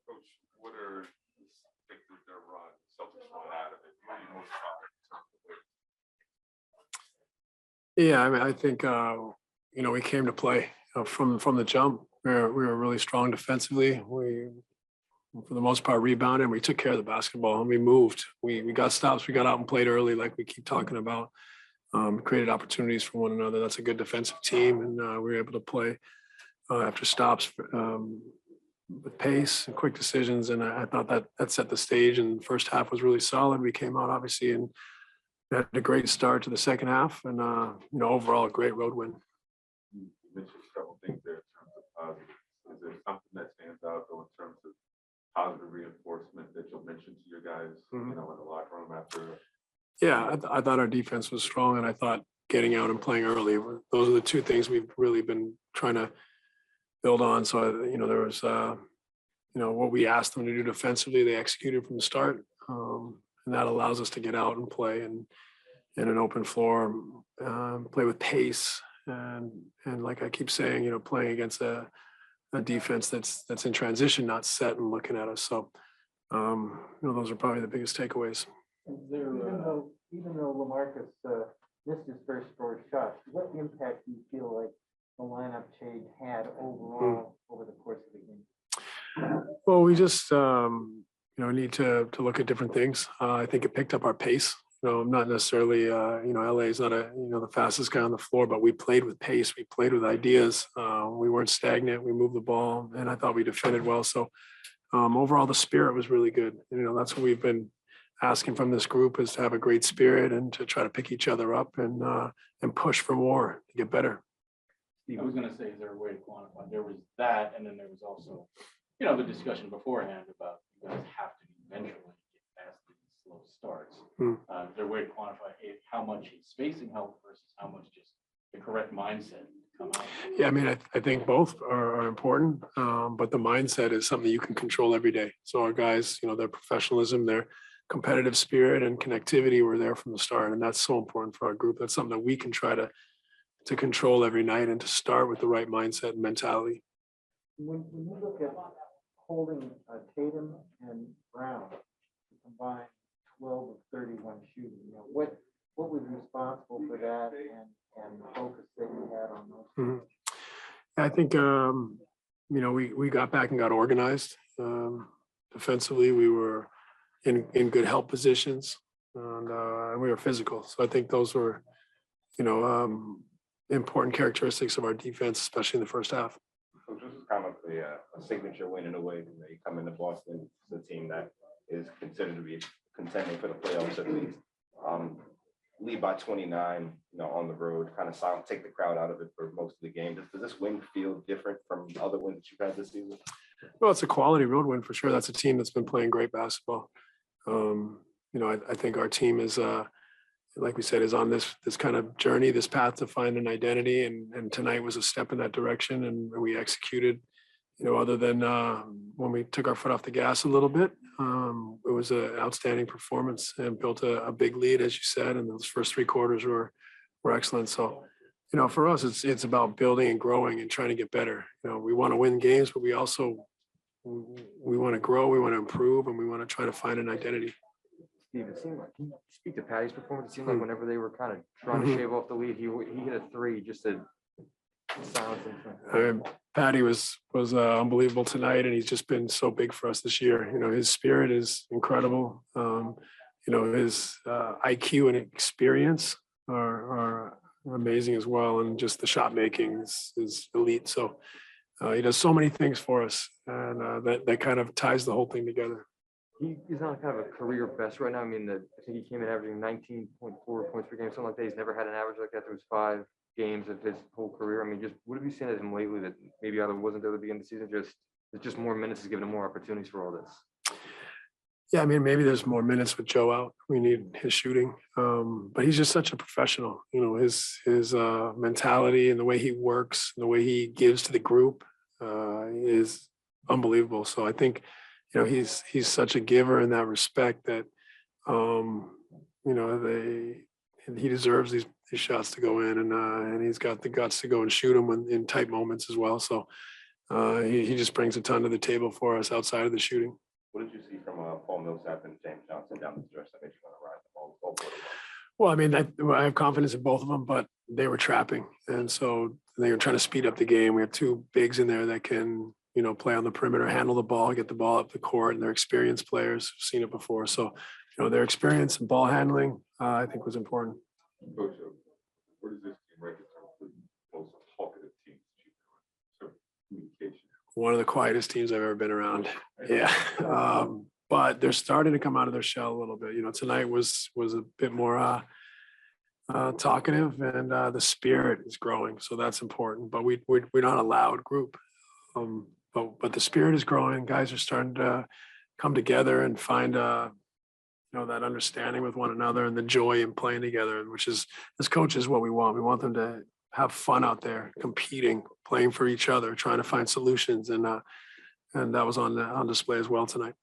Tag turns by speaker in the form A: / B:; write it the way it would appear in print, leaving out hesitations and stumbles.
A: Coach, what are their run, Celtics run out of it? What are you most proud of in terms of
B: Yeah, I mean, I think we came to play from the jump. We were really strong defensively. We, for the most part, rebounded. We took care of the basketball and we moved. We got stops. We got out and played early, like we keep talking about. Created opportunities for one another. That's a good defensive team, and we were able to play after stops with pace and quick decisions. And I thought that set the stage. And the first half was really solid. We came out obviously and had a great start to the second half, and overall a great road win.
A: you mentioned several things there in terms of positives. Is there something that stands out though in terms of positive reinforcement that you'll mention to your guys, in the locker room after?
B: Yeah, I thought our defense was strong, and I thought getting out and playing early. Those are the two things we've really been trying to build on. So there was what we asked them to do defensively, they executed from the start, and that allows us to get out and play and in an open floor, play with pace, and like I keep saying, playing against a defense that's in transition, not set and looking at us. So those are probably the biggest takeaways.
C: Even though LaMarcus missed his first 4 shots, what impact do you feel like the lineup change had overall over the course of the game?
B: Well, we just need to look at different things. I think it picked up our pace. I'm not necessarily LA is not the fastest guy on the floor, but we played with pace. We played with ideas. We weren't stagnant. We moved the ball, and I thought we defended well. So overall, the spirit was really good. That's what we've been asking from this group, is to have a great spirit and to try to pick each other up and push for more to get better.
D: I was going to say, is there a way to quantify? There was that, and then there was also, the discussion beforehand about you guys have to eventually get past these slow starts. Is there a way to quantify how much is spacing help versus how much just the correct mindset come out?
B: Yeah, I mean, I think both are important, but the mindset is something you can control every day. So our guys, their professionalism, their competitive spirit and connectivity were there from the start, and that's so important for our group. That's something that we can try to control every night and to start with the right mindset and mentality.
C: When you look at holding Tatum and Brown to combine 12 of 31 shooting, what was responsible for that and the focus that you had on those?
B: I think we got back and got organized. Defensively, we were in good help positions, and we were physical. So I think those were important characteristics of our defense, especially in the first half.
E: So this is kind of a signature win in a way. You come into Boston, it's a team that is considered to be contending for the playoffs at least. Lead by 29, on the road, kind of take the crowd out of it for most of the game. Does this win feel different from other wins that you've had this season?
B: Well, it's a quality road win for sure. That's a team that's been playing great basketball. I think our team is, like we said, is on this kind of journey, this path to find an identity. And tonight was a step in that direction, and we executed. Other than when we took our foot off the gas a little bit, it was an outstanding performance and built a big lead, as you said. And those first 3 quarters were excellent. So, for us, it's about building and growing and trying to get better. We want to win games, but we also we want to grow, we want to improve, and we want to try to find an identity.
F: Steve, it seemed like, can you speak to Patty's performance? It seemed like whenever they were kind of trying to shave off the lead, he hit a 3 just to silence them.
B: Patty was unbelievable tonight, and he's just been so big for us this year. His spirit is incredible. His IQ and experience are amazing as well, and just the shot making is elite. So he does so many things for us, and that kind of ties the whole thing together.
F: He's on kind of a career best right now. I mean, I think he came in averaging 19.4 points per game, something like that. He's never had an average like that through his 5 games of his whole career. I mean, just what have you seen at him lately that maybe either wasn't there at the beginning of the season? Just more minutes is giving him more opportunities for all this.
B: Yeah, I mean, maybe there's more minutes with Joe out. We need his shooting, but he's just such a professional. His mentality and the way he works, and the way he gives to the group is unbelievable. So I think, he's such a giver in that respect that he deserves these shots to go in, and he's got the guts to go and shoot them in tight moments as well. So he just brings a ton to the table for us outside of the shooting.
E: What did you see from Paul Millsap and James Johnson down the stretch that made you want to ride the ball? Both of them?
B: Well, I mean, I have confidence in both of them, but they were trapping. And so they were trying to speed up the game. We have two bigs in there that can, play on the perimeter, handle the ball, get the ball up the court, and they're experienced players who've seen it before. So, their experience in ball handling, I think was important.
A: Coach, where does this team rank in terms of the most talkative teams that you've done? So communication.
B: One of the quietest teams I've ever been around. Yeah. But they're starting to come out of their shell a little bit. Tonight was a bit more talkative, and the spirit is growing. So that's important. But we're not a loud group. But the spirit is growing. Guys are starting to come together and find that understanding with one another and the joy in playing together, which is, as coaches, what we want. We want them to have fun out there, competing, playing for each other, trying to find solutions, and that was on display as well tonight.